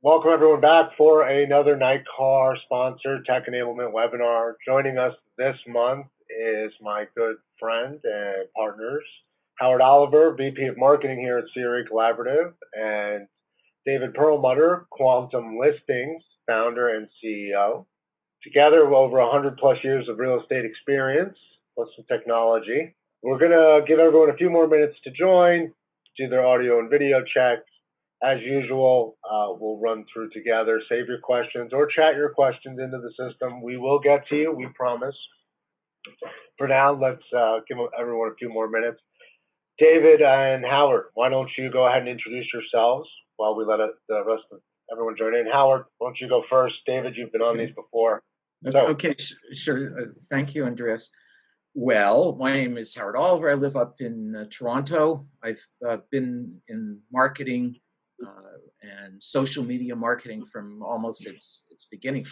Welcome everyone back for another NICAR sponsored tech enablement webinar. Joining us this month is my good friend and partners, Howard Oliver, VP of Marketing here at CRE Collaborative, and David Perlmutter, Quantum Listings founder and CEO. Together, over 100 plus years of real estate experience, plus some technology. We're gonna give everyone a few more minutes to join, do their audio and video checks. As usual, we'll run through together, save your questions or chat your questions into the system. We will get to you, we promise. For now, let's give everyone a few more minutes. David and Howard, why don't you go ahead and introduce yourselves while we let the rest of everyone join in. Howard, why don't you go first? David, you've been on these before. Okay, sure. Thank you, Andreas. Well, my name is Howard Oliver. I live up in Toronto. I've been in marketing and social media marketing from almost its beginning.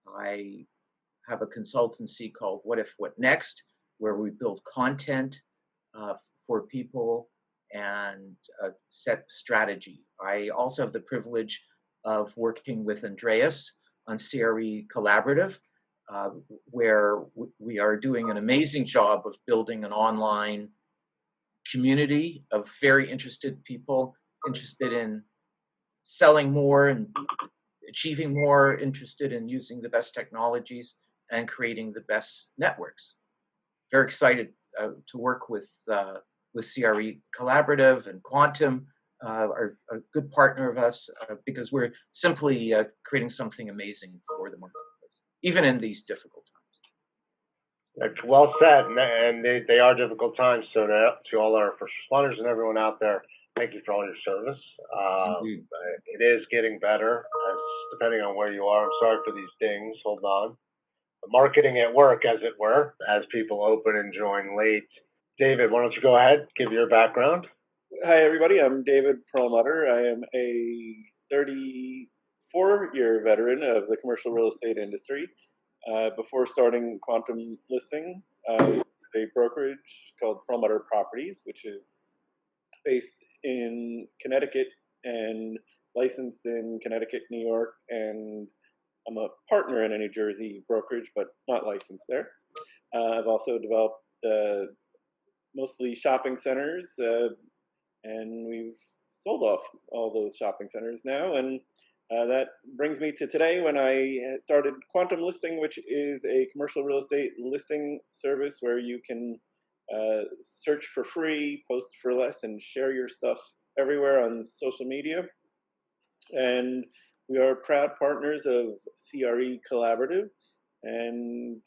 I have a consultancy called What If, What Next, where we build content for people and set strategy. I also have the privilege of working with Andreas on CRE Collaborative, where we are doing an amazing job of building an online community of very interested people, interested in selling more and achieving more, interested in using the best technologies and creating the best networks. Very excited to work with CRE Collaborative, and Quantum are a good partner of us because we're simply creating something amazing for the marketplace, even in these difficult times. Well said, and they are difficult times. So to all our first responders and everyone out there, thank you for all your service. It is getting better, depending on where you are. I'm sorry for these dings. Hold on. Marketing at work, as it were, as people open and join late. David, why don't you go ahead, give your background. Hi, everybody. I'm David Perlmutter. I am a 34-year veteran of the commercial real estate industry. Before starting Quantum Listing, I had a brokerage called Perlmutter Properties, which is based in Connecticut and licensed in Connecticut, New York, and I'm a partner in a New Jersey brokerage, but not licensed there. I've also developed mostly shopping centers, and we've sold off all those shopping centers now. And that brings me to today, when I started Quantum Listing, which is a commercial real estate listing service where you can search for free, post for less, and share your stuff everywhere on social media. And we are proud partners of CRE Collaborative, and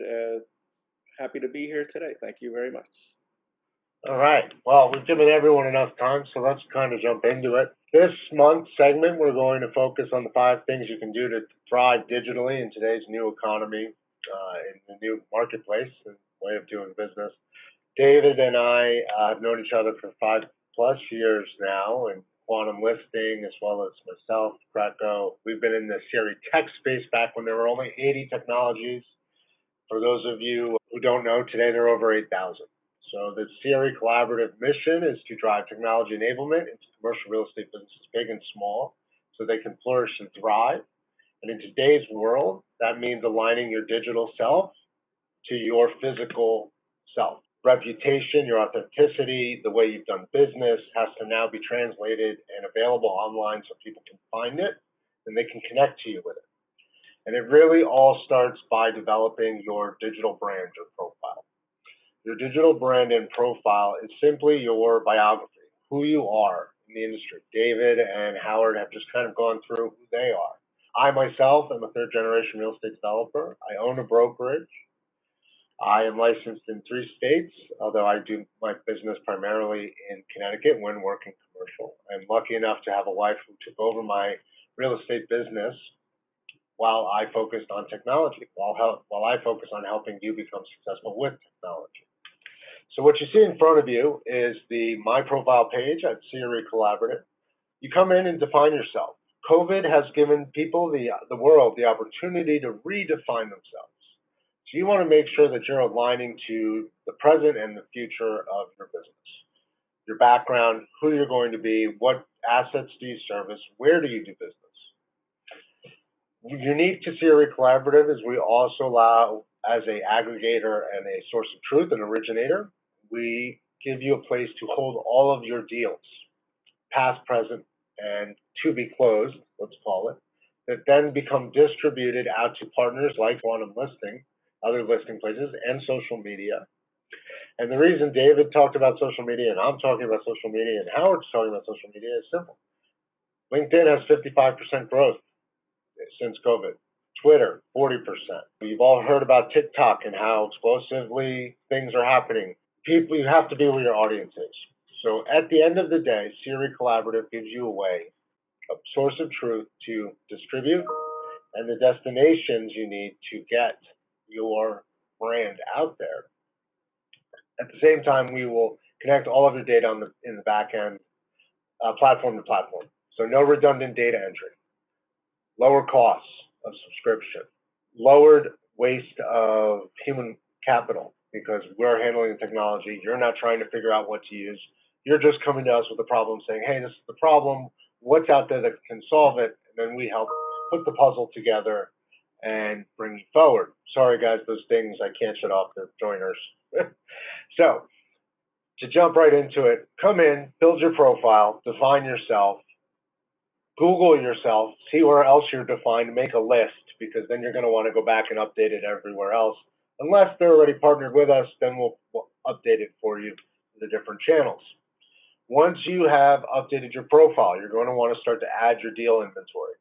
happy to be here today. Thank you very much. All right. Well, we've given everyone enough time, so let's kind of jump into it. This month's segment, we're going to focus on the 5 things you can do to thrive digitally in today's new economy, in the new marketplace and way of doing business. David and I have known each other for 5+ years now, and Quantum Listing, as well as myself, CRECo. We've been in the CRE tech space back when there were only 80 technologies. For those of you who don't know, today there are over 8,000. So the CRE Collaborative mission is to drive technology enablement into commercial real estate businesses, big and small, so they can flourish and thrive. And in today's world, that means aligning your digital self to your physical self. Reputation, your authenticity, the way you've done business has to now be translated and available online so people can find it and they can connect to you with it. And it really all starts by developing your digital brand or profile. Your digital brand and profile is simply your biography, who you are in the industry. David and Howard have just kind of gone through who they are. I myself am a 3rd-generation real estate developer. I own a brokerage. I am licensed in 3 states, although I do my business primarily in Connecticut when working commercial. I'm lucky enough to have a wife who took over my real estate business while I focused on technology, while I focus on helping you become successful with technology. So what you see in front of you is the My Profile page at CRE Collaborative. You come in and define yourself. COVID has given people, the world, the opportunity to redefine themselves. So you want to make sure that you're aligning to the present and the future of your business. your background, who you're going to be, what assets do you service, where do you do business. Unique to CRE Collaborative is we also allow, as a aggregator and a source of truth, an originator, we give you a place to hold all of your deals, past, present, and to be closed, let's call it, that then become distributed out to partners like Quantum Listing, other listing places, and social media. And the reason David talked about social media and I'm talking about social media and Howard's talking about social media is simple. LinkedIn has 55% growth since COVID. Twitter, 40%. You've all heard about TikTok and how explosively things are happening. People, you have to be where your audience is. So at the end of the day, CRE Collaborative gives you a way, a source of truth to distribute and the destinations you need to get your brand out there. At the same time, we will connect all of your data in the back end, platform to platform. So no redundant data entry, lower costs of subscription, lowered waste of human capital because we're handling the technology. You're not trying to figure out what to use. You're just coming to us with a problem saying, hey, this is the problem. What's out there that can solve it? And then we help put the puzzle together and bring you forward. Sorry, guys, those things I can't shut off the joiners. So to jump right into it, come in, build your profile, define yourself, Google yourself, see where else you're defined, make a list, because then you're going to want to go back and update it everywhere else. Unless they're already partnered with us, then we'll update it for you to the different channels. Once you have updated your profile, you're going to want to start to add your deal inventory.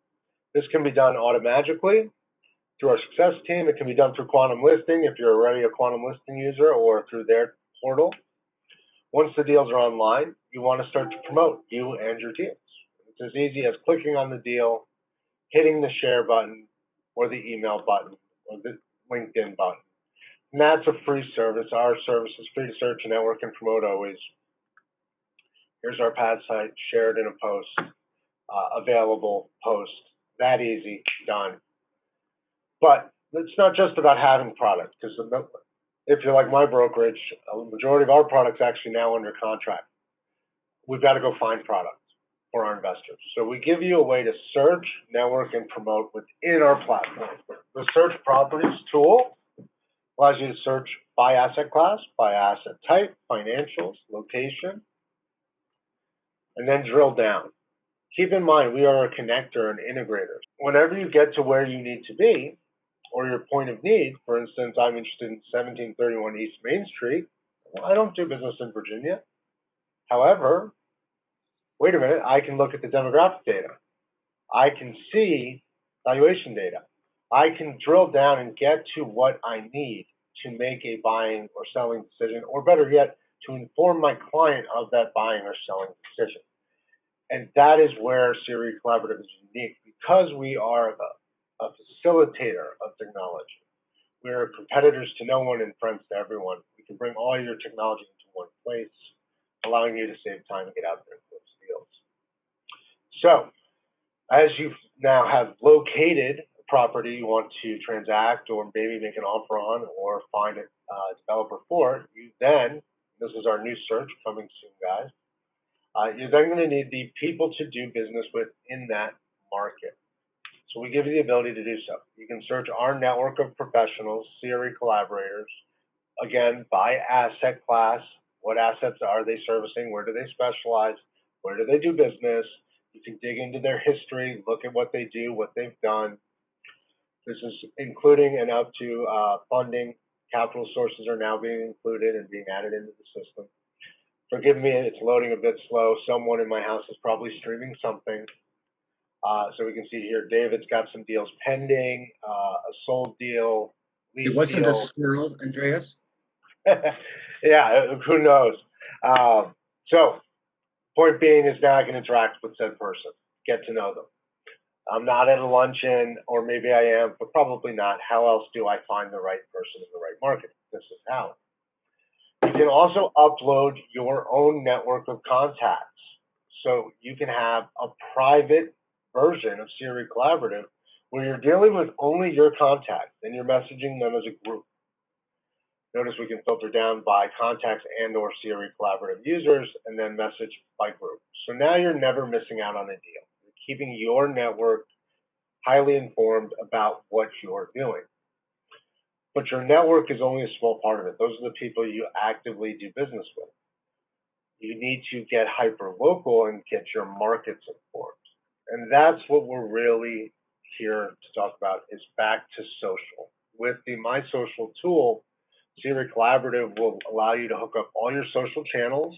This can be done automatically through our success team. It can be done through Quantum Listing if you're already a Quantum Listing user or through their portal. Once the deals are online, you want to start to promote you and your deals. It's as easy as clicking on the deal, hitting the share button or the email button or the LinkedIn button. And that's a free service. Our service is free to search, network, and promote always. Here's our pad site, shared in a post, available post. That easy, done. But it's not just about having product, because if you're like my brokerage, a majority of our products actually now under contract. We've got to go find product for our investors. So we give you a way to search, network, and promote within our platform. The search properties tool allows you to search by asset class, by asset type, financials, location, and then drill down. Keep in mind, we are a connector and integrator. Whenever you get to where you need to be, or your point of need, for instance, I'm interested in 1731 East Main Street. Well, I don't do business in Virginia. However, wait a minute, I can look at the demographic data. I can see valuation data. I can drill down and get to what I need to make a buying or selling decision, or better yet, to inform my client of that buying or selling decision. And that is where CRE Collaborative is unique, because we are a facilitator of technology. We're competitors to no one and friends to everyone. We can bring all your technology into one place, allowing you to save time and get out there and close deals. So, as you now have located a property you want to transact or maybe make an offer on or find a developer for, you then, this is our new search coming soon, guys, you're then going to need the people to do business with in that market. So we give you the ability to do so. You can search our network of professionals, CRE collaborators, again, by asset class. What assets are they servicing? Where do they specialize? Where do they do business? You can dig into their history, look at what they do, what they've done. This is including and up to funding. Capital sources are now being included and being added into the system. Forgive me, it's loading a bit slow. Someone in my house is probably streaming something. So we can see here, David's got some deals pending, a sold deal. It wasn't a squirrel, Andreas? Yeah, who knows? So point being is now I can interact with said person, get to know them. I'm not at a luncheon, or maybe I am, but probably not. How else do I find the right person in the right market? This is how. You can also upload your own network of contacts. So you can have a private version of CRE Collaborative where you're dealing with only your contacts and you're messaging them as a group. Notice we can filter down by contacts and or CRE collaborative users, and then message by group. So now you're never missing out on a deal. You're keeping your network highly informed about what you're doing. But your network is only a small part of it. Those are the people you actively do business with. You need to get hyper local and get your markets informed. And that's what we're really here to talk about, is back to social. With the My Social tool, CRE Collaborative will allow you to hook up all your social channels,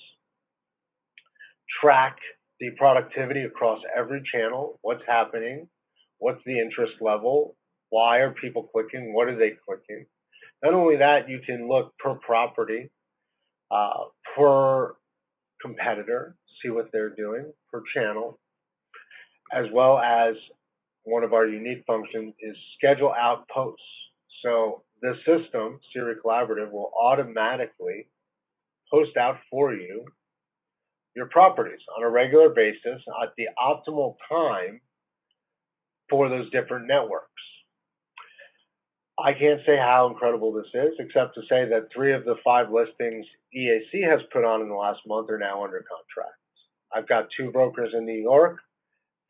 track the productivity across every channel, what's happening, what's the interest level, why are people clicking, what are they clicking. Not only that, you can look per property, per competitor, see what they're doing, per channel, as well as one of our unique functions is schedule out posts. So the system, CRE Collaborative, will automatically post out for you your properties on a regular basis at the optimal time for those different networks. I can't say how incredible this is, except to say that 3 of the 5 listings EAC has put on in the last month are now under contract. I've got 2 brokers in New York.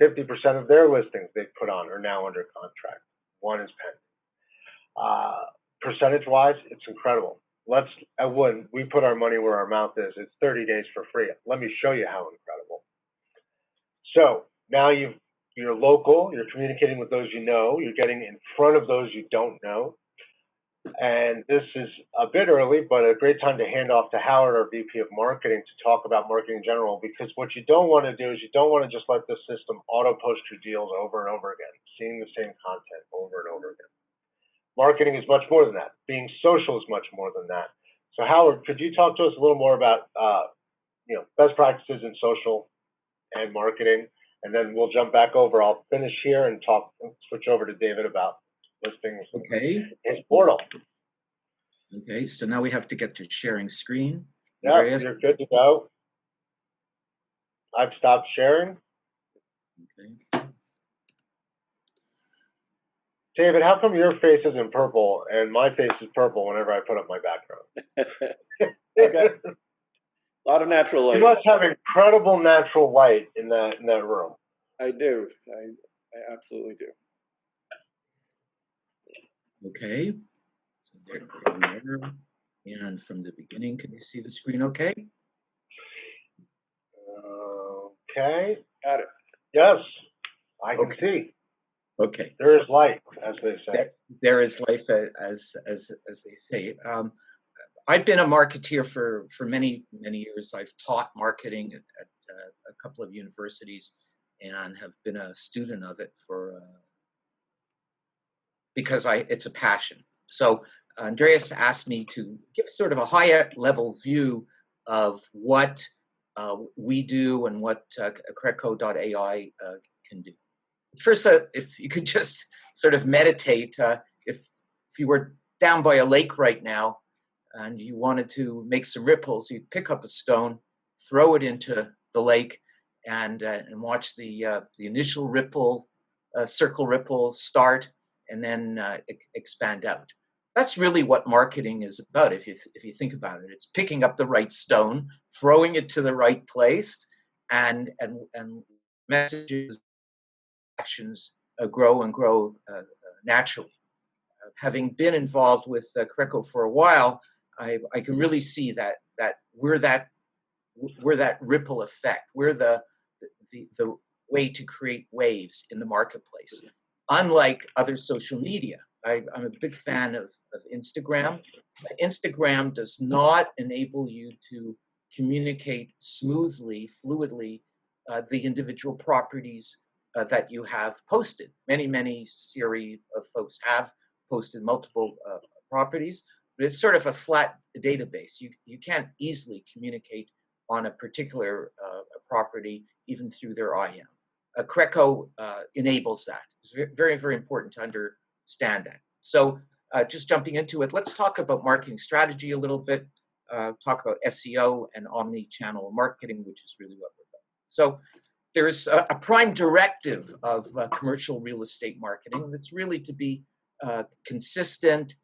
50% of their listings they've put on are now under contract. 1 is pending. Percentage-wise, it's incredible. When we put our money where our mouth is, it's 30 days for free. Let me show you how incredible. So now you're local, you're communicating with those you know, you're getting in front of those you don't know. And this is a bit early, but a great time to hand off to Howard, our VP of Marketing, to talk about marketing in general, because what you don't want to do is you don't want to just let the system auto-post your deals over and over again, seeing the same content over and over again. Marketing is much more than that. Being social is much more than that. So Howard, could you talk to us a little more about best practices in social and marketing, and then we'll jump back over. I'll finish here and switch over to David about listings. Okay. His portal. Okay, so now we have to get to sharing screen. Yeah, Andreas? you're good to go. I've stopped sharing. Okay. David, how come your face is in purple and my face is purple whenever I put up my background? Okay. A lot of natural light. You must have incredible natural light in that room. I do. I absolutely do. Okay, so there we are. And from the beginning, can you see the screen okay? Okay. Got it. Yes, I can see. Okay. There is light, as they say. There is life, as they say. I've been a marketeer for many years. I've taught marketing at a couple of universities and have been a student of it because it's a passion. So Andreas asked me to give sort of a higher level view of what we do and what CRECo.ai can do. First, if you could just sort of meditate, if you were down by a lake right now and you wanted to make some ripples, you'd pick up a stone, throw it into the lake, and watch the initial ripple, circle ripple start, and then expand out. That's really what marketing is about. If you think about it, it's picking up the right stone, throwing it to the right place, and messages, actions grow and grow naturally. Having been involved with CRECo for a while, I can really see that we're that ripple effect. We're the way to create waves in the marketplace. Unlike other social media, I'm a big fan of Instagram. Instagram does not enable you to communicate smoothly, fluidly, the individual properties that you have posted. Many CRE folks have posted multiple properties, but it's sort of a flat database. You can't easily communicate on a particular property, even through their IM. CRECo enables that. It's very, very important to understand that. So just jumping into it, let's talk about marketing strategy a little bit, talk about SEO and omni-channel marketing, which is really what we're about. So there's a prime directive of commercial real estate marketing that's really to be consistent,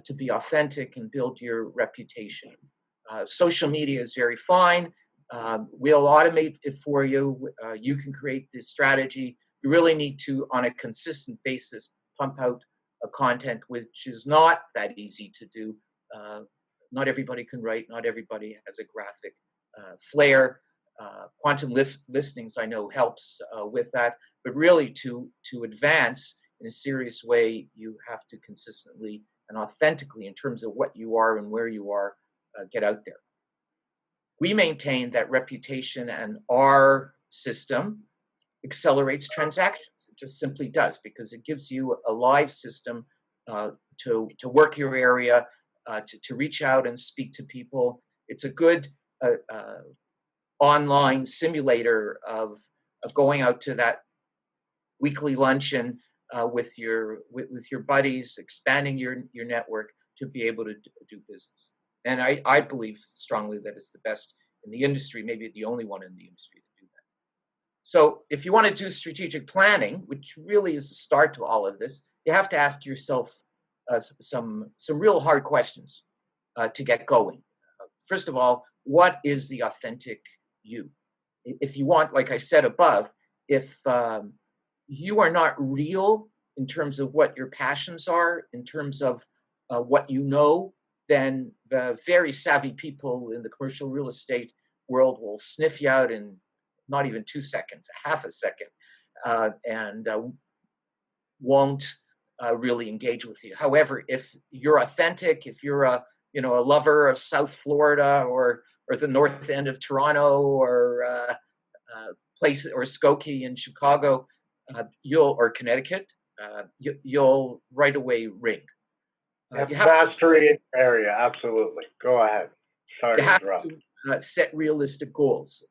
to be authentic and build your reputation. Social media is very fine. We'll automate it for you. You can create the strategy. You really need to, on a consistent basis, pump out a content, which is not that easy to do. Not everybody can write. Not everybody has a graphic flair. Quantum listings, I know, helps with that. But really, to advance in a serious way, you have to consistently and authentically, in terms of what you are and where you are, get out there. We maintain that reputation, and our system accelerates transactions. It just simply does, because it gives you a live system to work your area, to reach out and speak to people. It's a good online simulator of going out to that weekly luncheon with your buddies, expanding your network to be able to do business. And I believe strongly that it's the best in the industry, maybe the only one in the industry to do that. So if you want to do strategic planning, which really is the start to all of this, you have to ask yourself some real hard questions to get going. First of all, what is the authentic you? If you want, like I said above, if you are not real in terms of what your passions are, in terms of what you know, then the very savvy people in the commercial real estate world will sniff you out in not even 2 seconds, half a second, and won't really engage with you. However, if you're authentic, if you're a lover of South Florida or the north end of Toronto or place or Skokie in Chicago, or Connecticut, you'll right away ring. You have mastery in your area, absolutely. Go ahead. Sorry to interrupt. You have to set realistic goals.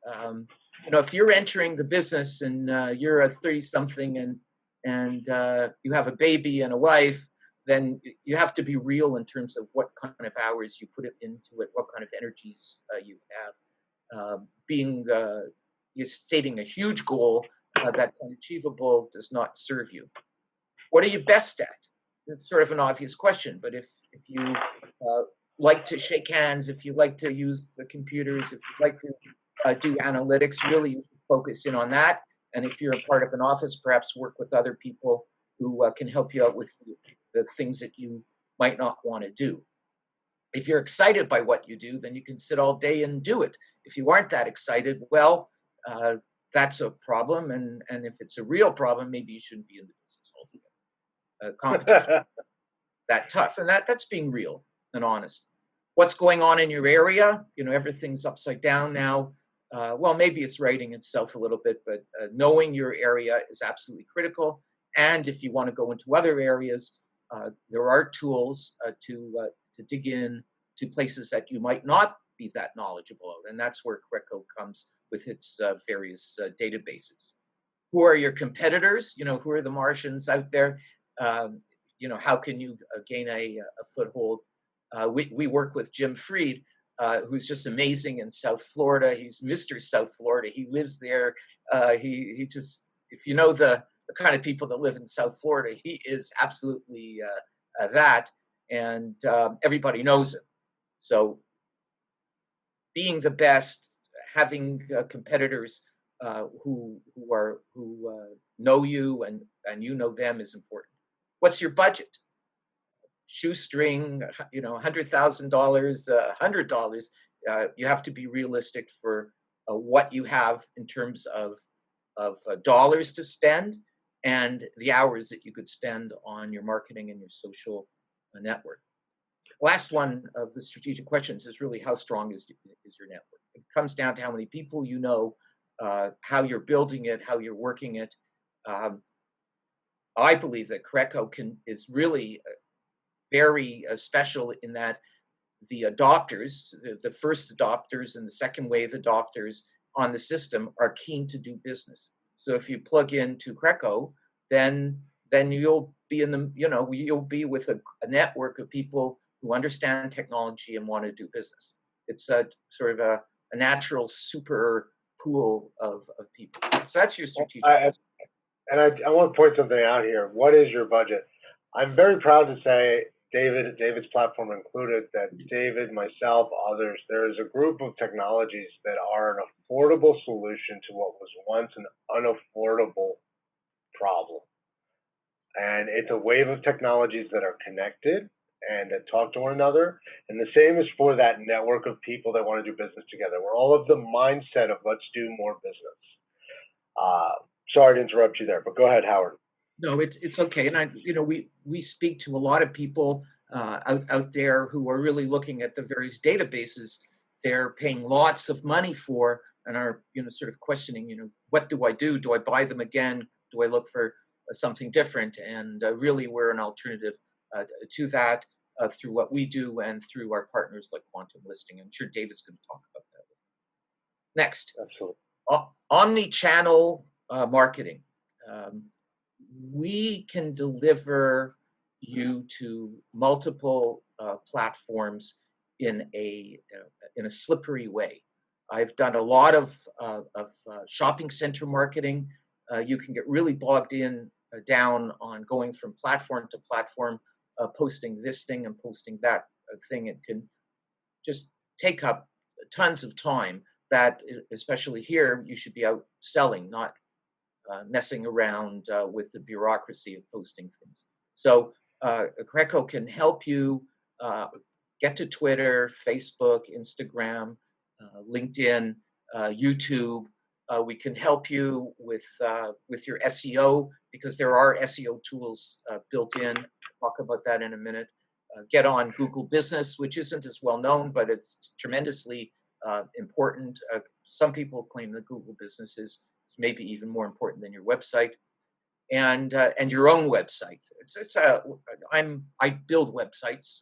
If you're entering the business and you're a 30-something and you have a baby and a wife, then you have to be real in terms of what kind of hours you put into it, what kind of energies you have. You're stating a huge goal that's unachievable does not serve you. What are you best at? That's sort of an obvious question, but if you like to shake hands, if you like to use the computers, if you like to do analytics, really focus in on that. And if you're a part of an office, perhaps work with other people who can help you out with the things that you might not want to do. If you're excited by what you do, then you can sit all day and do it. If you aren't that excited, well, that's a problem. And if it's a real problem, maybe you shouldn't be in the business altogether. Competition that tough, and that's being real and honest. What's going on in your area? Everything's upside down now. Well, maybe it's righting itself a little bit, but knowing your area is absolutely critical. And if you want to go into other areas, there are tools to dig in to places that you might not be that knowledgeable of, and that's where CRECo comes with its various databases. Who are your competitors? Who are the Martians out there? How can you gain a foothold? We work with Jim Freed, who's just amazing in South Florida. He's Mr. South Florida. He lives there. He just, if you know the kind of people that live in South Florida, he is absolutely that, and everybody knows him. So being the best, having competitors who know you and you know them is important. What's your budget? Shoestring, $100,000, $100. You have to be realistic for what you have in terms of dollars to spend and the hours that you could spend on your marketing and your social network. Last one of the strategic questions is really how strong is your network? It comes down to how many people you know, how you're building it, how you're working it. I believe that CRECo is really very special in that the adopters, the first adopters and the second wave adopters on the system are keen to do business. So if you plug into CRECo, then you'll be you'll be with a network of people who understand technology and want to do business. It's a sort of a natural super pool of people. So that's your strategic. I want to point something out here. What is your budget? I'm very proud to say David's platform included, that David, myself, others, there is a group of technologies that are an affordable solution to what was once an unaffordable problem. And it's a wave of technologies that are connected and that talk to one another. And the same is for that network of people that want to do business together. We're all of the mindset of let's do more business. Sorry to interrupt you there, but go ahead, Howard. No, it's okay. And we speak to a lot of people out there who are really looking at the various databases they're paying lots of money for, and are sort of questioning, what do I do? Do I buy them again? Do I look for something different? And really, we're an alternative to that through what we do and through our partners like Quantum Listing. I'm sure David's going to talk about that. Next. Absolutely. Omnichannel marketing. We can deliver you to multiple platforms in a slippery way. I've done a lot of shopping center marketing. You can get really bogged down on going from platform to platform, posting this thing and posting that thing. It can just take up tons of time. That, especially here, you should be out selling, not messing around with the bureaucracy of posting things. So CRECo can help you get to Twitter, Facebook, Instagram, LinkedIn, YouTube. We can help you with your SEO, because there are SEO tools built in. I'll talk about that in a minute. Get on Google Business, which isn't as well known, but it's tremendously important. Some people claim that Google Business is maybe even more important than your website, and your own website. I build websites.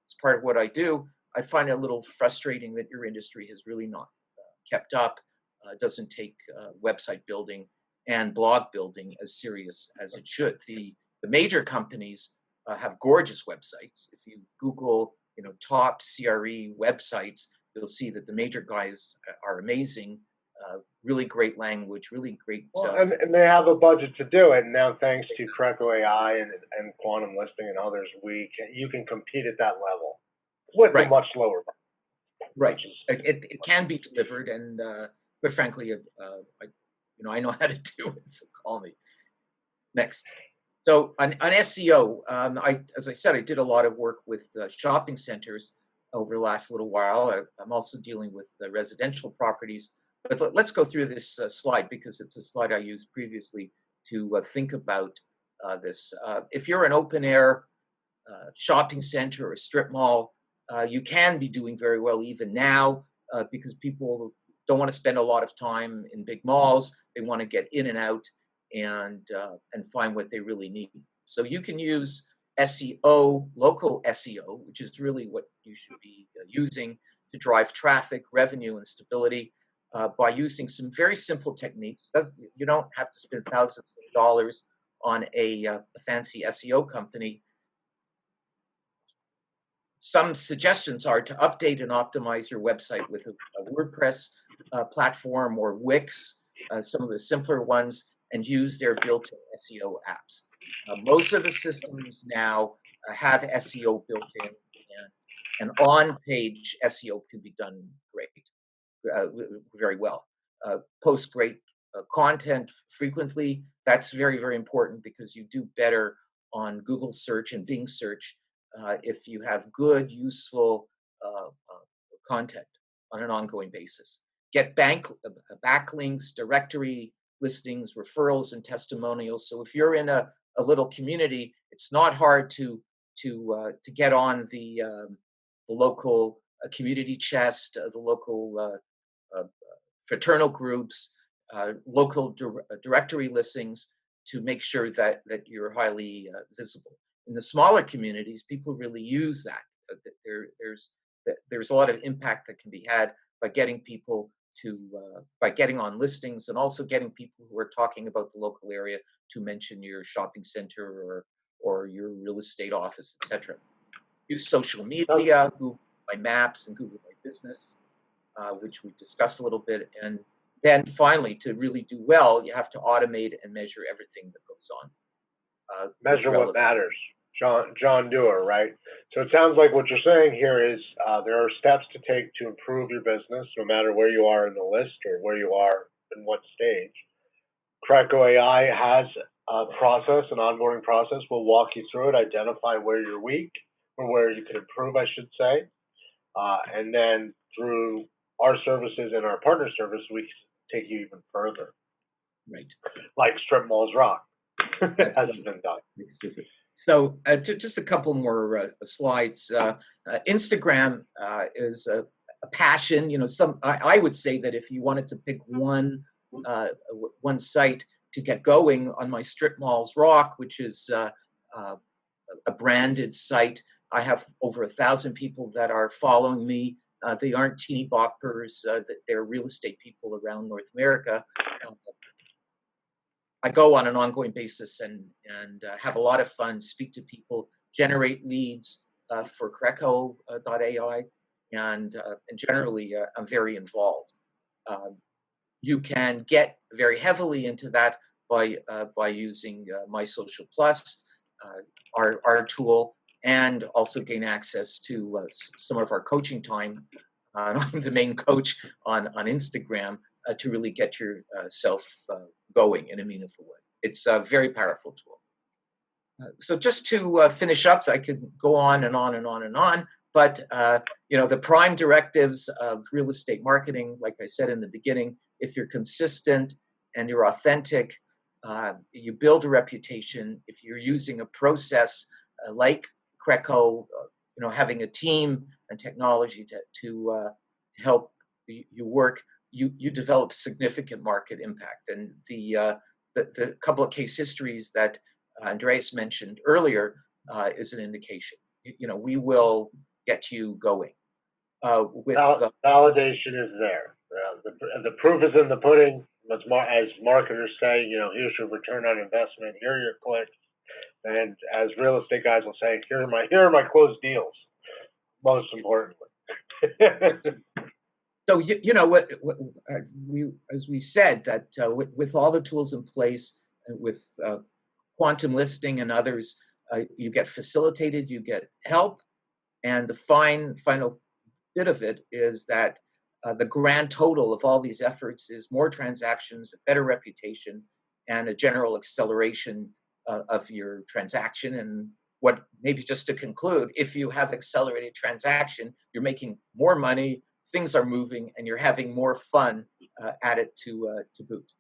It's part of what I do. I find it a little frustrating that your industry has really not kept up. Doesn't take website building and blog building as serious as it should. The major companies have gorgeous websites. If you Google, top CRE websites, you'll see that the major guys are amazing. Really great language, really great. Well, and they have a budget to do it. And now, thanks to CRECo.ai and Quantum Listing and others, you can compete at that level with a much lower budget. Right. It can be delivered, and but frankly, I know how to do it. So call me. Next. So on SEO, as I said, I did a lot of work with shopping centers over the last little while. I'm also dealing with residential properties. But let's go through this slide, because it's a slide I used previously to think about this. If you're an open air shopping center or strip mall, you can be doing very well even now, because people don't want to spend a lot of time in big malls. They want to get in and out and find what they really need. So you can use SEO, local SEO, which is really what you should be using to drive traffic, revenue, and stability. By using some very simple techniques. You don't have to spend thousands of dollars on a fancy SEO company. Some suggestions are to update and optimize your website with a WordPress platform or Wix, some of the simpler ones, and use their built-in SEO apps. Most of the systems now have SEO built in, and on-page SEO can be done great. Very well. Post great content frequently. That's very, very important, because you do better on Google search and Bing search if you have good, useful content on an ongoing basis. Get backlinks, directory listings, referrals, and testimonials. So if you're in a little community, it's not hard to get on the local community chest, the local fraternal groups, local directory listings, to make sure that you're highly visible. In the smaller communities, people really use that. There's a lot of impact that can be had by getting people by getting on listings, and also getting people who are talking about the local area to mention your shopping center or your real estate office, etc. Use social media, Google My Maps and Google My Business, which we discussed a little bit. And then finally, to really do well, you have to automate and measure everything that goes on. Measure what matters. John Doerr, right? So it sounds like what you're saying here is there are steps to take to improve your business, no matter where you are in the list or where you are in what stage. CRECo.ai has a process, an onboarding process. We'll walk you through it, identify where you're weak or where you could improve, I should say. And then through our services and our partner service, we take you even further. Right. Like strip malls rock hasn't been done. So just a couple more slides. Instagram is a passion. You know, I would say that if you wanted to pick one site to get going on my Strip Malls Rock, which is a branded site, I have over 1,000 people that are following me. They aren't teeny boppers. They're real estate people around North America. I go on an ongoing basis and have a lot of fun, speak to people, generate leads for CRECo.ai, and generally I'm very involved. You can get very heavily into that by using My Social Plus, our tool, and also gain access to some of our coaching time. I'm the main coach on Instagram to really get yourself going in a meaningful way. It's a very powerful tool. So just to finish up, I could go on and on and on and on, but you know, the prime directives of real estate marketing, like I said in the beginning, if you're consistent and you're authentic, you build a reputation. If you're using a process like CRECo, you know, having a team and technology to help you work, you develop significant market impact. And the couple of case histories that Andreas mentioned earlier is an indication. You know, we will get you going. Validation is there. The proof is in the pudding. As marketers say, you know, here's your return on investment. Here are your clicks. And as real estate guys will say, here are my closed deals. Most importantly. So you know what as we said that with all the tools in place, with quantum listing and others, you get facilitated, you get help, and the final bit of it is that the grand total of all these efforts is more transactions, a better reputation, and a general acceleration of your transaction. And what, maybe just to conclude, if you have accelerated transaction, you're making more money, things are moving, and you're having more fun at it to boot.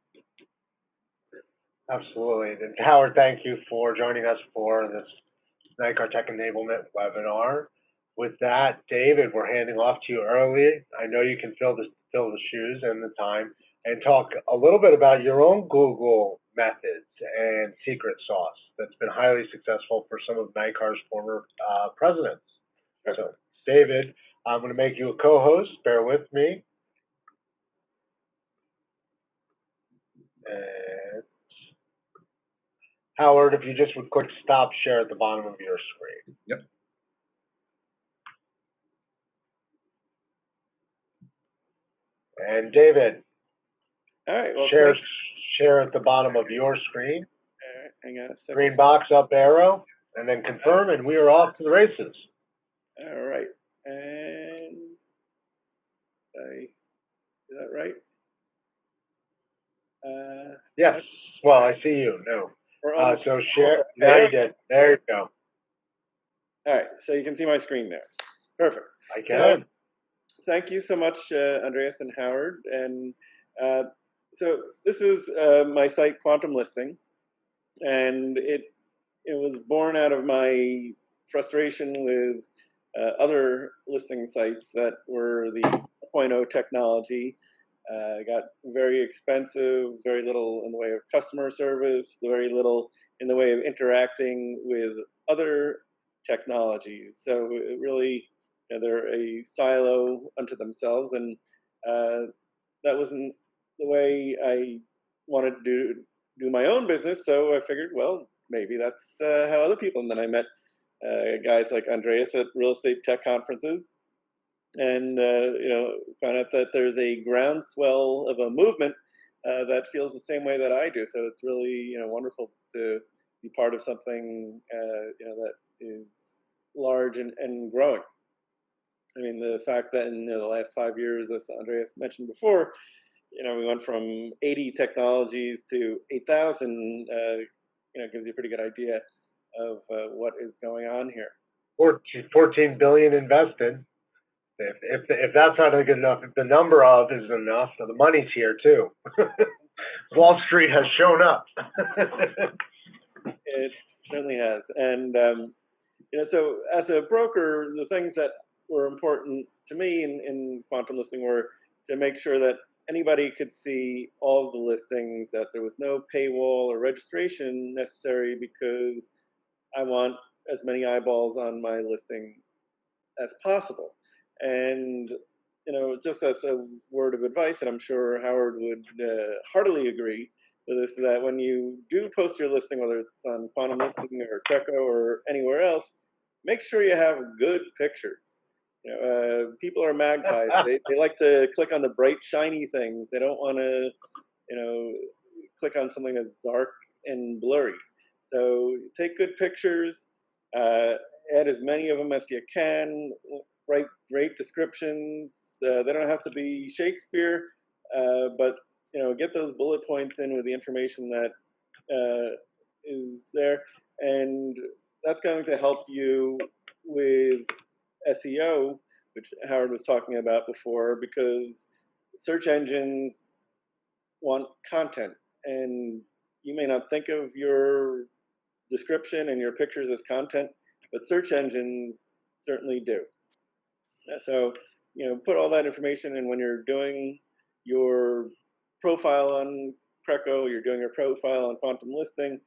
Absolutely. And Howard, thank you for joining us for this NICAR Tech Enablement webinar. With that, David, we're handing off to you early. I know you can fill the shoes and the time, and talk a little bit about your own Google methods and secret sauce that's been highly successful for some of NICAR's former presidents. So, David, I'm going to make you a co-host. Bear with me. And Howard, if you just would quick stop share at the bottom of your screen. Yep. And David, all right, well, share at the bottom of your screen. All right, hang on a second. Green box up arrow, and then confirm, and we are off to the races. All right, and I is that right? Yes. Well, I see you. No. So share. There you did. There you go. All right, so you can see my screen there. Perfect. I can. Thank you so much, Andreas and Howard. And so this is my site, Quantum Listing, and it was born out of my frustration with other listing sites that were the 2.0 technology. Got very expensive, very little in the way of customer service, very little in the way of interacting with other technologies. So it really, they're a silo unto themselves, and that wasn't the way I wanted to do my own business. So I figured, well, maybe that's how other people. And then I met guys like Andreas at real estate tech conferences, and found out that there's a groundswell of a movement that feels the same way that I do. So it's really wonderful to be part of something that is large and growing. I mean, the fact that in the last 5 years, as Andreas mentioned before, we went from 80 technologies to 8,000. Gives you a pretty good idea of what is going on here. 14 billion invested. If that's not good enough, if the number of isn't enough, so the money's here too. Wall Street has shown up. It certainly has, and so as a broker, the things that were important to me in quantum listing were to make sure that anybody could see all of the listings, that there was no paywall or registration necessary, because I want as many eyeballs on my listing as possible. And just as a word of advice, and I'm sure Howard would heartily agree with this, that when you do post your listing, whether it's on Quantum Listing or CRECo or anywhere else, make sure you have good pictures. People are magpies. They like to click on the bright, shiny things. They don't want to, click on something that's dark and blurry. So take good pictures, add as many of them as you can, write great descriptions. They don't have to be Shakespeare, but get those bullet points in with the information that is there, and that's going to help you with SEO, which Howard was talking about before, because search engines want content, and you may not think of your description and your pictures as content, but search engines certainly do. So, put all that information in when you're doing your profile on CRECo, you're doing your profile on Quantum Listing,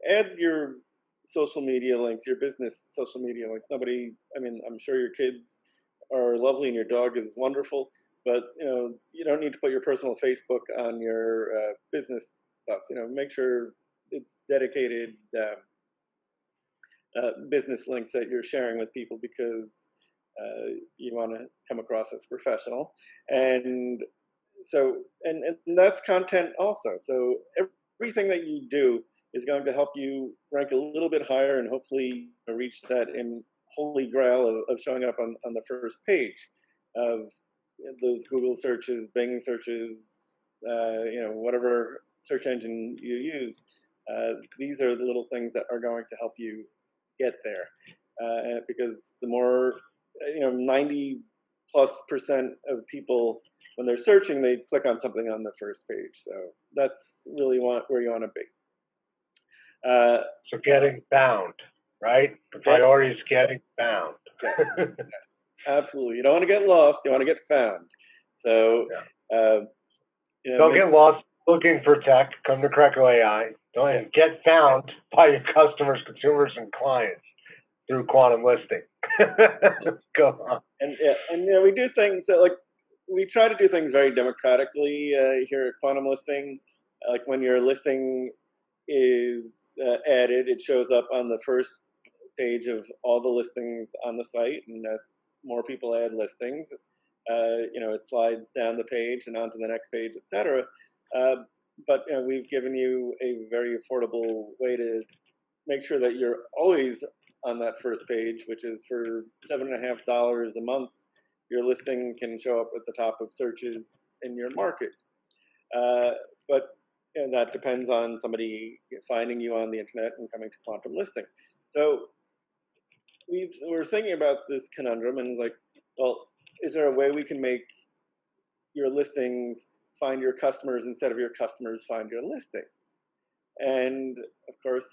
add your social media links, your business social media links. I'm sure your kids are lovely and your dog is wonderful, but you don't need to put your personal Facebook on your business stuff. Make sure it's dedicated business links that you're sharing with people, because you want to come across as professional. And so, and that's content also. So everything that you do is going to help you rank a little bit higher and hopefully reach that in holy grail of showing up on the first page of those Google searches, Bing searches, whatever search engine you use. These are the little things that are going to help you get there. Because the more, 90+% of people, when they're searching, they click on something on the first page. So that's really where you want to be. So getting found, right? The priority is getting found. Yes, yes, absolutely. You don't want to get lost. You want to get found. So, don't get lost looking for tech. Come to CRECo.ai. Don't get found by your customers, consumers, and clients through quantum listing. Go on. And we do things that, like, we try to do things very democratically here at Quantum Listing. Like when your listing is added, it shows up on the first page of all the listings on the site, and as more people add listings, it slides down the page and onto the next page, etc. But we've given you a very affordable way to make sure that you're always on that first page, which is for $7.50 a month. Your listing can show up at the top of searches in your market. But that depends on somebody finding you on the internet and coming to Quantum Listing. So we're thinking about this conundrum and like, well, is there a way we can make your listings find your customers instead of your customers find your listings? And of course,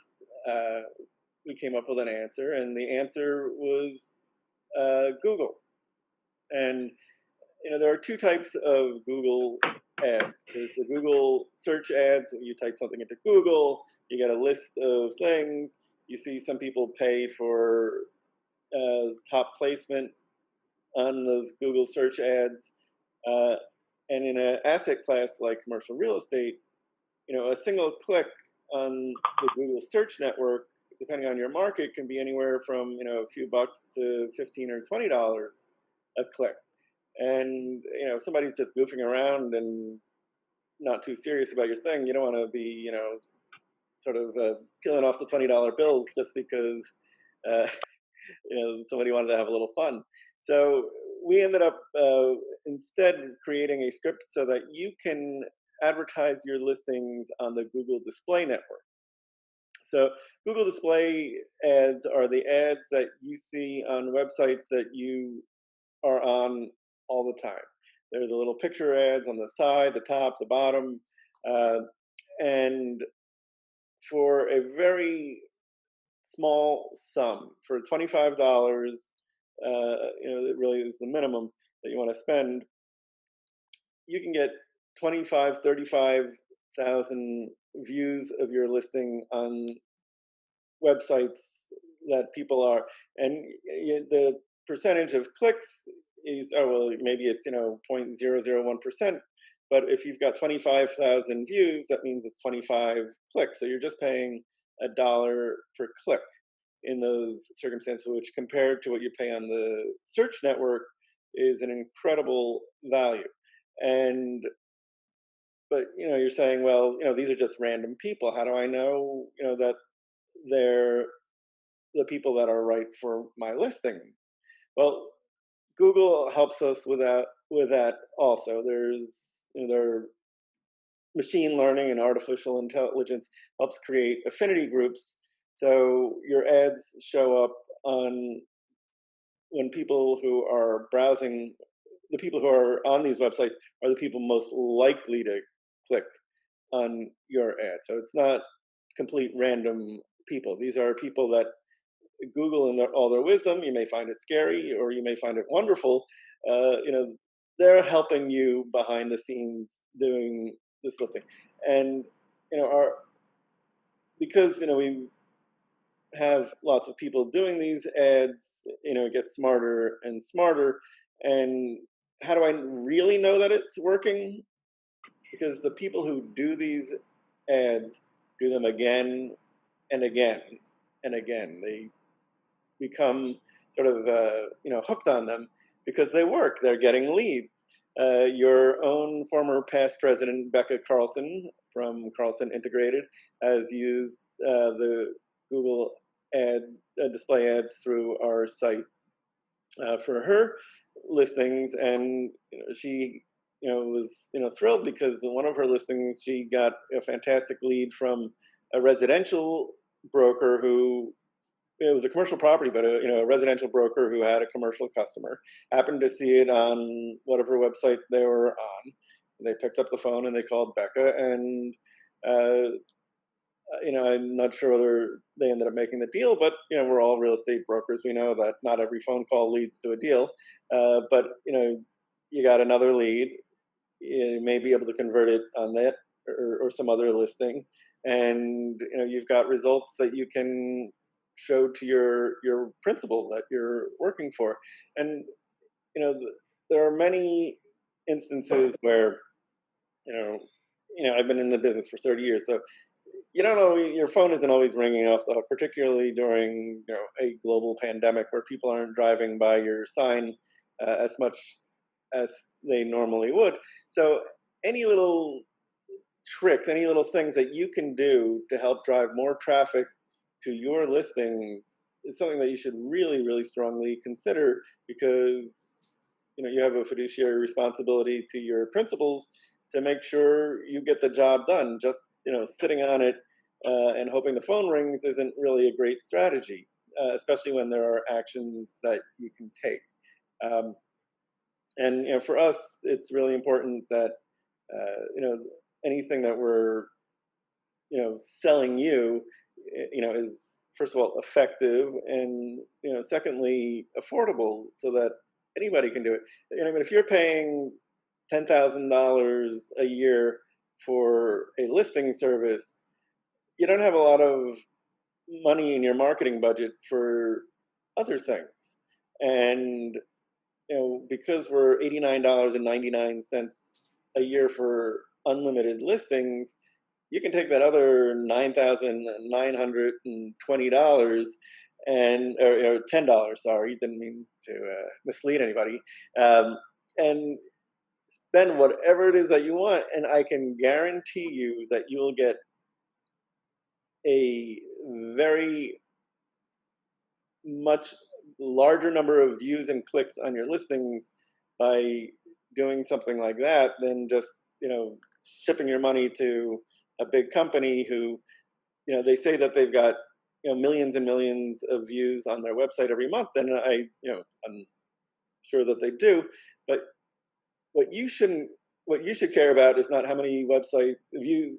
we came up with an answer, and the answer was Google. And there are two types of Google ads. There's the Google search ads, where you type something into Google, you get a list of things. You see some people pay for top placement on those Google search ads. And in an asset class like commercial real estate, a single click on the Google search network, depending on your market, can be anywhere from a few bucks to $15 or $20 a click. And if somebody's just goofing around and not too serious about your thing, you don't want to be sort of peeling off the $20 bills just because somebody wanted to have a little fun. So we ended up instead creating a script so that you can advertise your listings on the Google Display Network. So Google Display ads are the ads that you see on websites that you are on all the time. They're the little picture ads on the side, the top, the bottom, uh, and for a very small sum, for $25, it really is the minimum that you want to spend. You can get 25, 35,000 views of your listing on websites that people are, and the percentage of clicks is, oh well, maybe it's 0.001%, but if you've got 25,000 views, that means it's 25 clicks. So you're just paying $1 per click in those circumstances, which compared to what you pay on the search network is an incredible value. And but you're saying, well, these are just random people. How do I know that they're the people that are right for my listing? Well, Google helps us with that also. Their machine learning and artificial intelligence helps create affinity groups, so your ads show up on when people who are browsing, the people who are on these websites are the people most likely to click on your ad. So it's not complete random people. These are people that Google, in all their wisdom, you may find it scary or you may find it wonderful. They're helping you behind the scenes doing this lifting, and because we have lots of people doing these ads, it gets smarter and smarter. And how do I really know that it's working? Because the people who do these ads do them again and again and again. They become sort of hooked on them because they work. They're getting leads. Your own former past president, Becca Carlson from Carlson Integrated, has used the Google display ads through our site for her listings, and she was thrilled because in one of her listings she got a fantastic lead from a residential broker who, it was a commercial property, but a residential broker who had a commercial customer happened to see it on whatever website they were on. They picked up the phone and they called Becca, and I'm not sure whether they ended up making the deal, but we're all real estate brokers. We know that not every phone call leads to a deal, but you got another lead. You may be able to convert it on that or some other listing, and you've got results that you can show to your principal that you're working for. And there are many instances where I've been in the business for 30 years, so you don't know, your phone isn't always ringing off the hook, particularly during a global pandemic where people aren't driving by your sign as much as they normally would. So any little tricks, any little things that you can do to help drive more traffic to your listings is something that you should really, really strongly consider, because you have a fiduciary responsibility to your principals to make sure you get the job done. Just sitting on it and hoping the phone rings isn't really a great strategy, especially when there are actions that you can take. And for us, it's really important that anything that we're selling you, is first of all effective, and secondly affordable, so that anybody can do it. If you're paying $10,000 a year for a listing service, you don't have a lot of money in your marketing budget for other things. And because we're $89.99 a year for unlimited listings, you can take that other $9,920 or $10. Sorry, didn't mean to mislead anybody. And spend whatever it is that you want, and I can guarantee you that you will get a very much larger number of views and clicks on your listings by doing something like that than just, shipping your money to a big company who, they say that they've got, millions and millions of views on their website every month. And I'm sure that they do, but what you should care about is not how many website views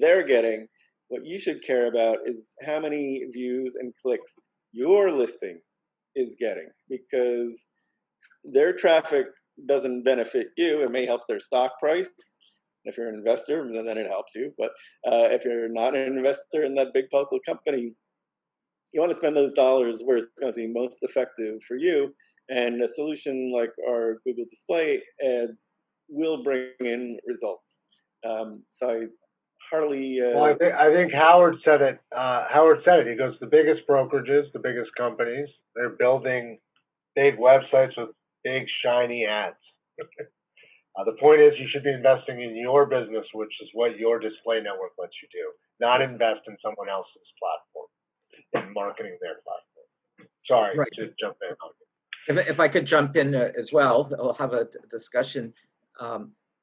they're getting. What you should care about is how many views and clicks your listing is getting, because their traffic doesn't benefit you. It may help their stock price. If you're an investor, then it helps you. But if you're not an investor in that big public company, you want to spend those dollars where it's going to be most effective for you. And a solution like our Google Display ads will bring in results. So I heartily. Well, I think Howard said it. Howard said it. He goes, the biggest brokerages, the biggest companies, they're building big websites with big shiny ads. The point is, you should be investing in your business, which is what your display network lets you do, not invest in someone else's platform and marketing their platform. Sorry Right. to jump in. If I could jump in as well, I'll have a discussion.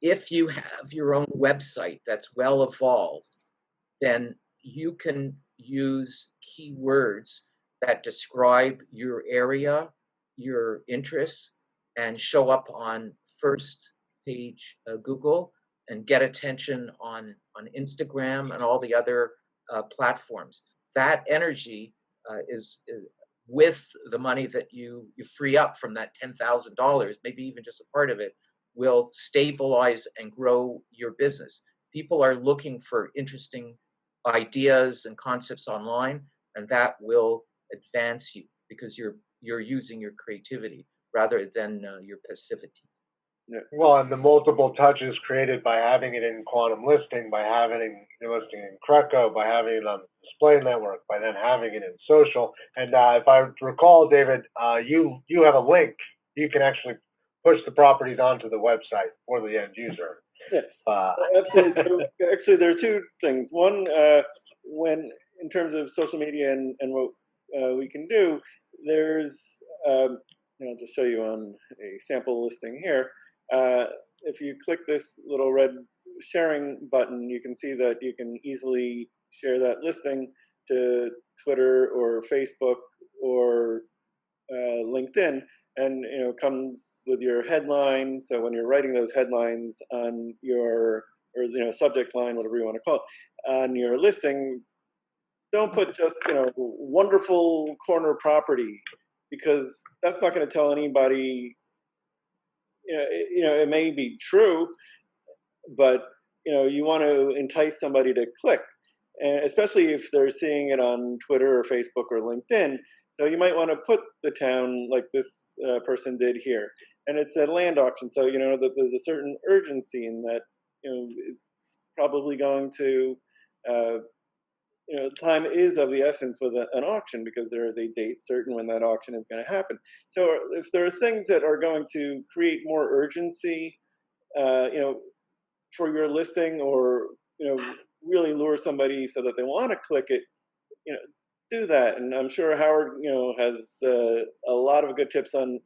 If you have your own website that's well evolved, then you can use keywords that describe your area, your interests, and show up on first page Google and get attention on Instagram and all the other platforms. That energy is with the money that you free up from that $10,000, maybe even just a part of it, will stabilize and grow your business. People are looking for interesting ideas and concepts online, and that will advance you because you're using your creativity rather than your passivity. Yeah. Well, and the multiple touches created by having it in Quantum Listing, by having your listing in CRECo, by having it on the display network, by then having it in social. And if I recall, David, you have a link. You can actually push the properties onto the website for the end user. Yeah, absolutely. So actually, there are two things. One, when in terms of social media and what we can do, there's, I'll just show you on a sample listing here. If you click this little red sharing button, you can see that you can easily share that listing to Twitter or Facebook or LinkedIn, and comes with your headline. So when you're writing those headlines on your, or subject line, whatever you want to call it, on your listing, don't put just wonderful corner property, because that's not going to tell anybody. It may be true, but you want to entice somebody to click, and especially if they're seeing it on Twitter or Facebook or LinkedIn. So you might want to put the town like this person did here, and it's a land auction. So that there's a certain urgency in that. It's probably going to. Time is of the essence with an auction, because there is a date certain when that auction is going to happen. So if there are things that are going to create more urgency, for your listing, or really lure somebody so that they want to click it, do that. And I'm sure Howard, has a lot of good tips on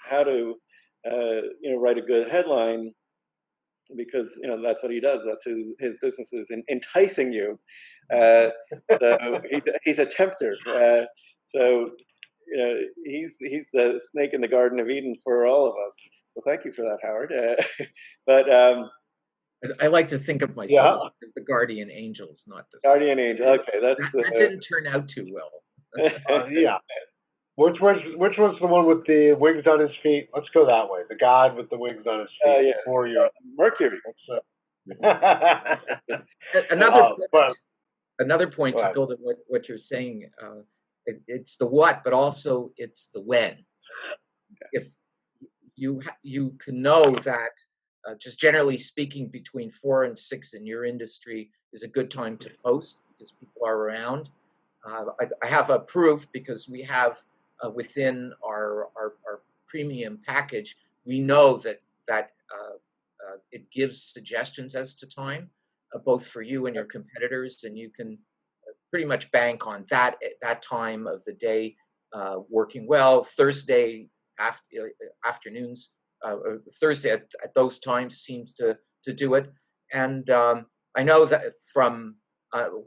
how to, write a good headline, because that's what he does. That's his business is enticing you. So he's a tempter. So he's the snake in the Garden of Eden for all of us. Well, thank you for that, Howard. But I like to think of myself as the guardian angels, not the guardian angel. Okay, that didn't turn out too well. Yeah. Which was the one with the wings on his feet? Let's go that way. The god with the wings on his feet. Yeah. For your Mercury. Another point to build on what you're saying. It's the what, but also it's the when. If you can know that, just generally speaking, between 4 and 6 in your industry is a good time to post, because people are around. I have a proof, because we have within our premium package, we know that it gives suggestions as to time, both for you and your competitors, and you can pretty much bank on that time of the day working well. Thursday afternoons, Thursday at those times seems to do it. And I know that from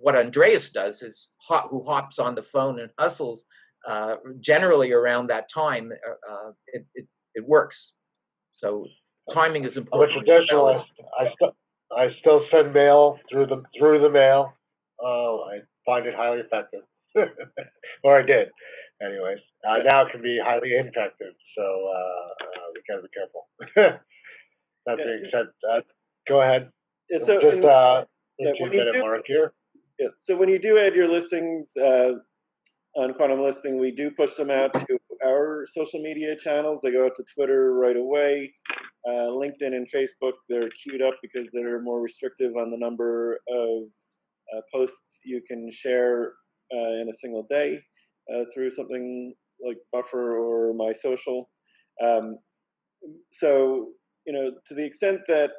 what Andreas does is who hops on the phone and hustles generally around that time. It works. So timing is important. I'm a traditionalist. I still send mail through the mail. I find it highly effective, or I did, anyways. Now it can be highly ineffective, so we gotta be careful. That being said, go ahead. Yeah, so Just when you minute mark here. Yeah, so when you do add your listings on Quantum Listing, we do push them out to our social media channels. They go out to Twitter right away. LinkedIn and Facebook, they're queued up because they're more restrictive on the number of posts you can share in a single day through something like Buffer or My Social. So, to the extent that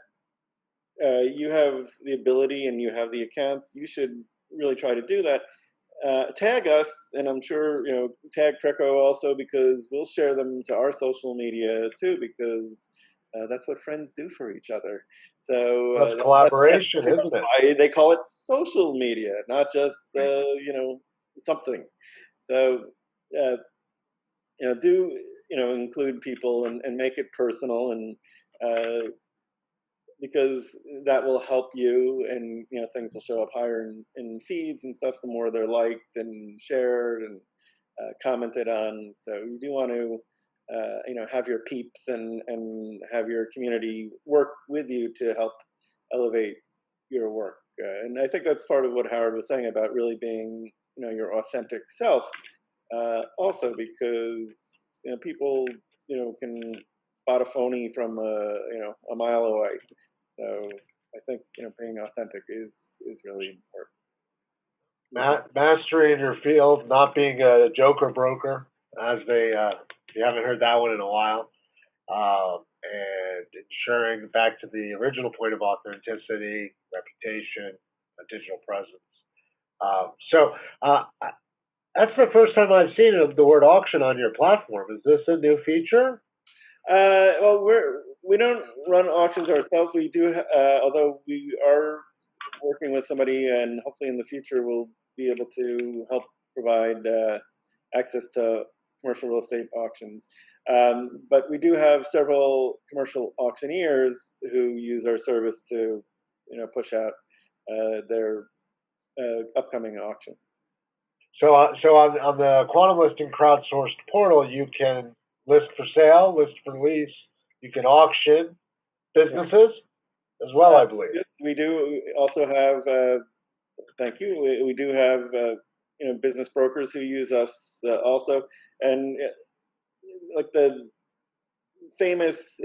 you have the ability and you have the accounts, you should really try to do that. Tag us, and I'm sure, tag CRECo also, because we'll share them to our social media too, because that's what friends do for each other. So that's collaboration, isn't it? Why they call it social media, not just something. So do include people and make it personal, and because that will help you, and things will show up higher in feeds and stuff the more they're liked and shared and commented on. So you do want to have your peeps and have your community work with you to help elevate your work. And I think that's part of what Howard was saying about really being your authentic self. Also because people can spot a phony from a mile away. So I think being authentic is really important. Mastery in your field, not being a joker broker, as they you haven't heard that one in a while, and ensuring, back to the original point of authenticity, reputation, a digital presence. That's the first time I've seen the word auction on your platform. Is this a new feature? Well, we don't run auctions ourselves. We do, although we are working with somebody, and hopefully in the future we'll be able to help provide access to commercial real estate auctions. But we do have several commercial auctioneers who use our service to, push out their upcoming auctions. So on the Quantum Listing crowdsourced portal, you can list for sale, list for lease. You can auction businesses as well, I believe. Yes, we do also have. Thank you. We do have business brokers who use us also, and like the famous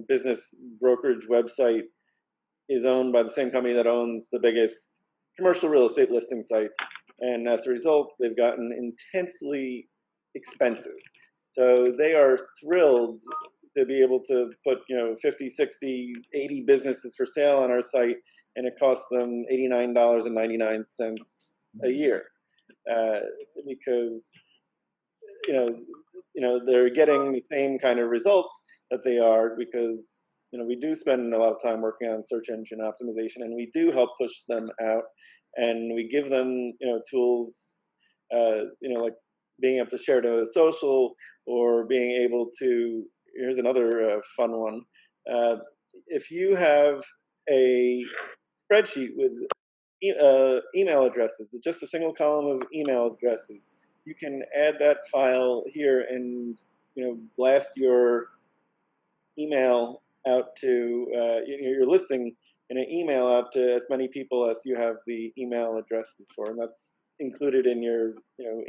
business brokerage website is owned by the same company that owns the biggest commercial real estate listing sites, and as a result, they've gotten intensely expensive. So they are thrilled to be able to put 50, 60, 80 businesses for sale on our site, and it costs them $89.99 a year because they're getting the same kind of results that they are, because we do spend a lot of time working on search engine optimization, and we do help push them out, and we give them tools like being able to share to social, or being able to, here's another fun one. If you have a spreadsheet with email addresses, just a single column of email addresses, you can add that file here and blast your email out to your listing in an email out to as many people as you have the email addresses for, and that's included in your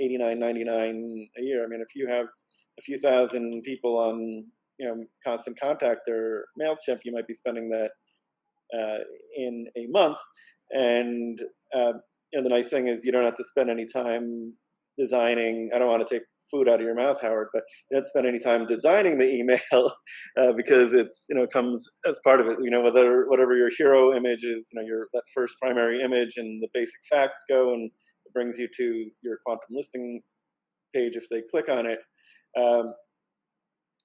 $89.99 a year. I mean, if you have a few thousand people on Constant Contact or MailChimp, you might be spending that in a month. And the nice thing is you don't have to spend any time designing. I don't want to take food out of your mouth, Howard, but you don't spend any time designing the email because it's comes as part of it. Whatever your hero image is, that first primary image, and the basic facts go, and it brings you to your quantum listing page if they click on it.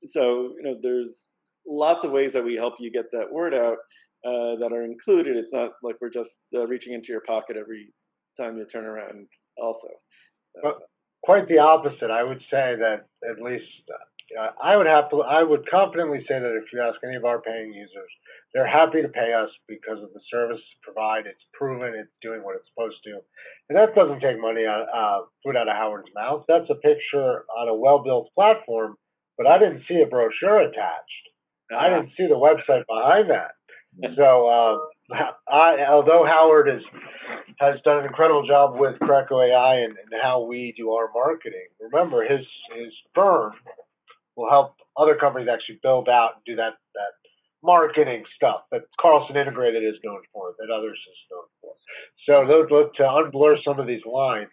So there's lots of ways that we help you get that word out that are included. It's not like we're just reaching into your pocket every time you turn around. Also, But quite the opposite. I would say that at least I would confidently say that if you ask any of our paying users, they're happy to pay us because of the service provide. It's proven. It's doing what it's supposed to, and that doesn't take money food out of Howard's mouth. That's a picture on a well-built platform, but I didn't see a brochure attached. I didn't see the website behind that. So, although Howard has done an incredible job with CRECo.ai and how we do our marketing, remember his firm will help other companies actually build out and do that marketing stuff that Carlson Integrated is known for, that others is known for. So those look to unblur some of these lines.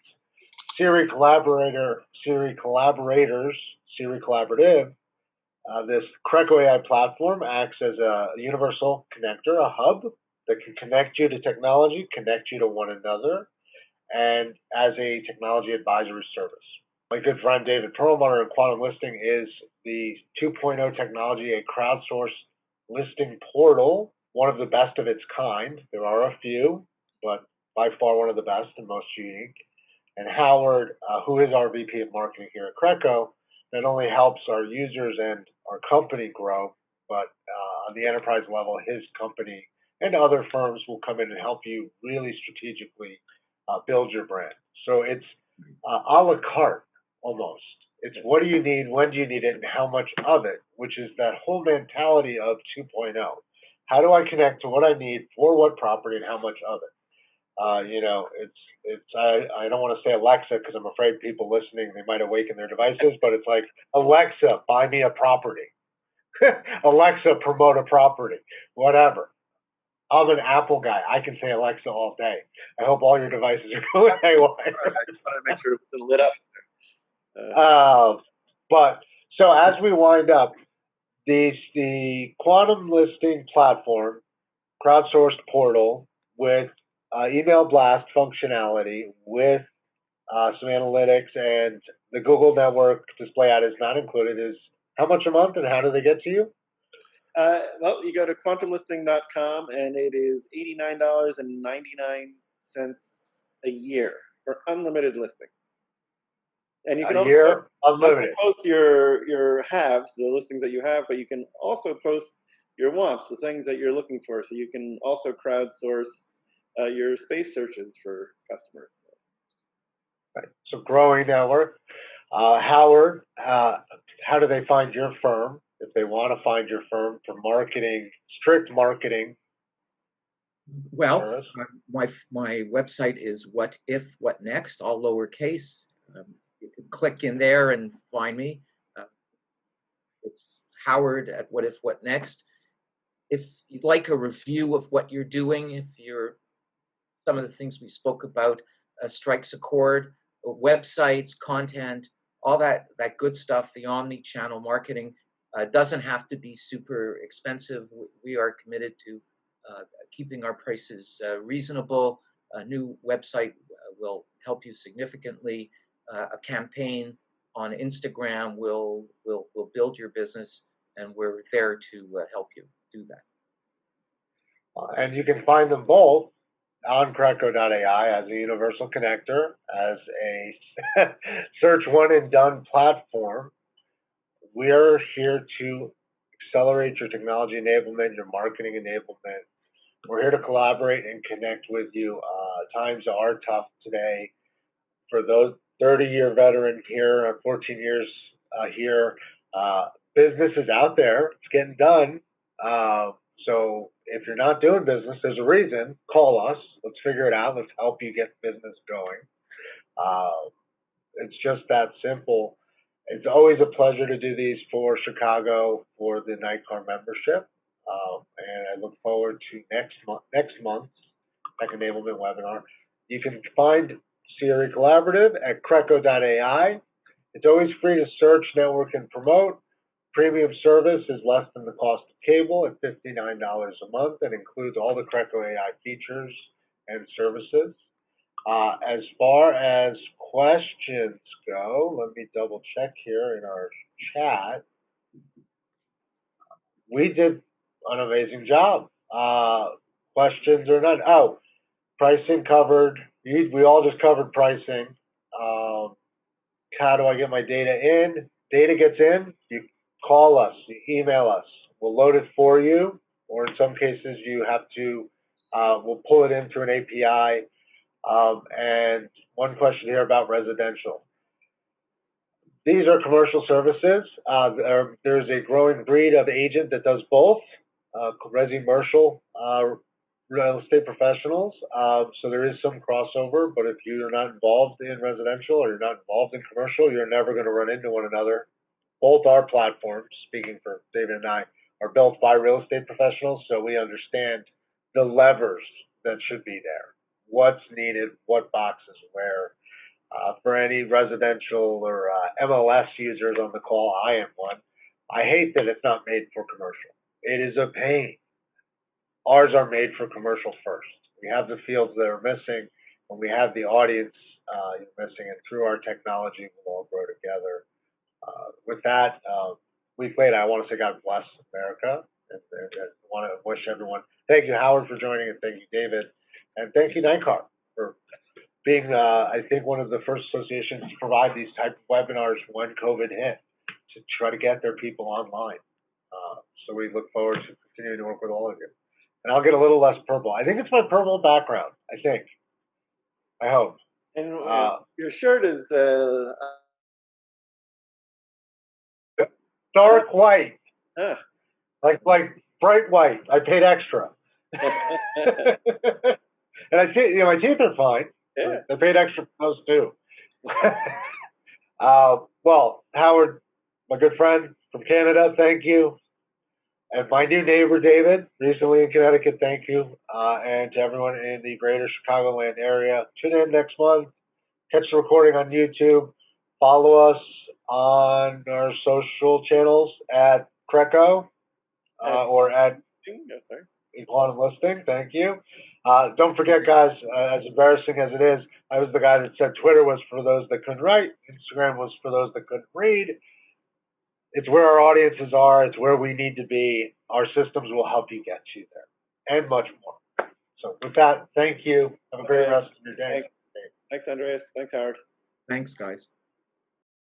Senie Collaborators, Senie Collaborative. This CRECo.ai platform acts as a universal connector, a hub that can connect you to technology, connect you to one another, and as a technology advisory service. My good friend David Perlmutter in Quantum Listing is the 2.0 technology, a crowdsourced listing portal, one of the best of its kind. There are a few, but by far one of the best and most unique. And Howard, who is our VP of Marketing here at CRECo, not only helps our users and our company grow, but on the enterprise level, his company and other firms will come in and help you really strategically build your brand. So it's a la carte almost. It's what do you need, when do you need it, and how much of it, which is that whole mentality of 2.0. How do I connect to what I need for what property and how much of it? I don't want to say Alexa because I'm afraid people listening, they might awaken their devices, but it's like, Alexa, buy me a property. Alexa, promote a property, whatever. I'm an Apple guy. I can say Alexa all day. I hope all your devices are going haywire. I just want to make sure it wasn't lit up. But so as we wind up, the Quantum Listing platform, crowdsourced portal with email blast functionality, with some analytics, and the Google Network display ad is not included, is how much a month and how do they get to you? Well, you go to quantumlisting.com and it is $89.99 a year for unlimited listings. And you can also unlimited. post your haves, the listings that you have, but you can also post your wants, the things that you're looking for. So you can also crowdsource your space searches for customers. Right. So growing network. Howard, how do they find your firm if they want to find your firm for marketing, strict marketing? Well, my website is What If, What Next, all lowercase. You can click in there and find me. It's Howard at What If, What Next. If you'd like a review of what you're doing, if you're some of the things we spoke about, strikes a chord, websites, content, all that good stuff, the omni-channel marketing doesn't have to be super expensive. We are committed to keeping our prices reasonable. A new website will help you significantly. A campaign on Instagram will build your business, and we're there to help you do that. And you can find them both on CRECo.ai as a universal connector, as a search one and done platform. We're here to accelerate your technology enablement, your marketing enablement. We're here to collaborate and connect with you. Times are tough today. For those 30-year veteran here, 14 years here, business is out there. It's getting done. So if you're not doing business, there's a reason. Call us. Let's figure it out. Let's help you get business going. It's just that simple. It's always a pleasure to do these for Chicago for the NICAR membership. And I look forward to next month's Tech Enablement webinar. You can find Senie Collaborative at CRECo.ai. It's always free to search, network, and promote. Premium service is less than the cost of cable at $59 a month and includes all the CRECo.ai features and services. As far as questions go, let me double check here in our chat. We did an amazing job. Questions or none? Oh, pricing covered. We all just covered pricing. Um, how do I get my data in? Data gets in. You call us. You email us. We'll load it for you, or in some cases you have to. We'll pull it in through an API. And one question here about residential. These are commercial services. There's a growing breed of agent that does both, resi-commercial real estate professionals. So there is some crossover, but if you're not involved in residential or you're not involved in commercial, you're never going to run into one another. Both our platforms, speaking for David and I, are built by real estate professionals, so we understand the levers that should be there, what's needed, what boxes where. For any residential or MLS users on the call, I am one. I hate that it's not made for commercial. It is a pain. Ours are made for commercial first. We have the fields that are missing, and we have the audience missing, and through our technology, we'll all grow together. With that, week later, I want to say God bless America, and I want to wish everyone, thank you, Howard, for joining, and thank you, David, and thank you, NICAR, for being, I think, one of the first associations to provide these type of webinars when COVID hit, to try to get their people online. So we look forward to continuing to work with all of you. And I'll get a little less purple. I think it's my purple background, I think. I hope. And your shirt is dark white. huh. Like bright white. I paid extra. And I see, my teeth are fine. Yeah. I paid extra for those too. Well, Howard, my good friend from Canada, thank you. And my new neighbor, David, recently in Connecticut, thank you. And to everyone in the greater Chicagoland area, tune in next month. Catch the recording on YouTube. Follow us on our social channels at CRECo or at Yes, sir. Quantum Listing. Thank you. Don't forget, guys, as embarrassing as it is, I was the guy that said Twitter was for those that couldn't write, Instagram was for those that couldn't read. It's where our audiences are. It's where we need to be. Our systems will help you get you there and much more. So with that, thank you. Have a great rest of your day. Thanks, Andreas. Thanks, Howard. Thanks, guys.